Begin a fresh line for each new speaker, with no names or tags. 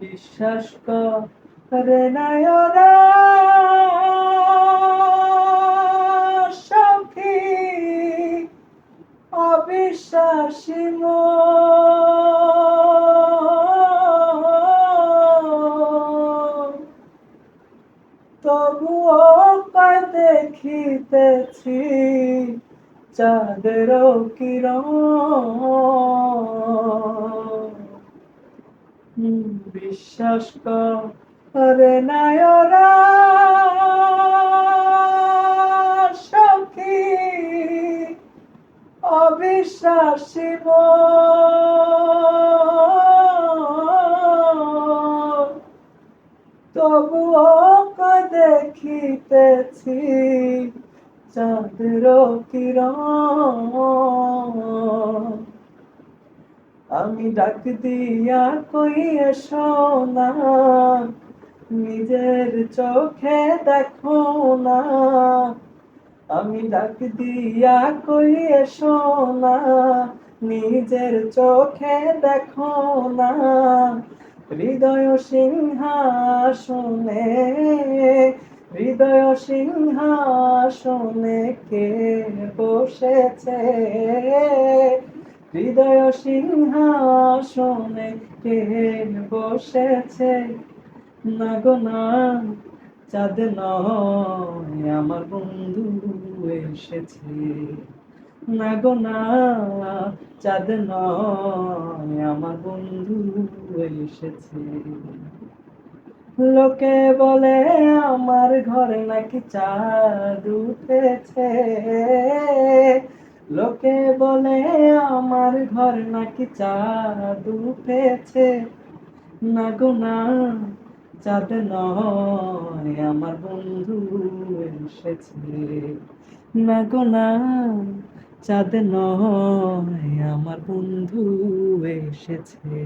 বিশ্বাস করে নাই ওরা সখী, অবিশ্বাসী মন। তবুও কয় দেখিতেছি চাঁদেরও কিরণ। বিশ্বাস করে নাই ওরা সখী, অবিশ্বাসী মন। তবুও দেখিতেছি চাঁদেরও কিরণ। আমি ডাক দিয়া কই এসো না, নিজের চোখে দেখো না। আমি ডাক দিয়া কই এসো না, নিজের চোখে দেখো না। হৃদয় সিংহাসনে, হৃদয় সিংহাসনে কে বসেছে? হৃদয় সিংহাসনে কে বসেছে? না গো না, চাঁদ নয় আমার বন্ধু এসেছে। না গো না, চাঁদ নয় আমার বন্ধু এসেছে। লোকে বলে আমার ঘরে নাকি চাঁদ উঠেছে। লোকে বলে আমার ঘরে নাকি চাঁদ উঠেছে। না গো না, চাঁদ নয় আমার বন্ধু এসেছে। না গো না, চাঁদ নয় আমার বন্ধু এসেছে।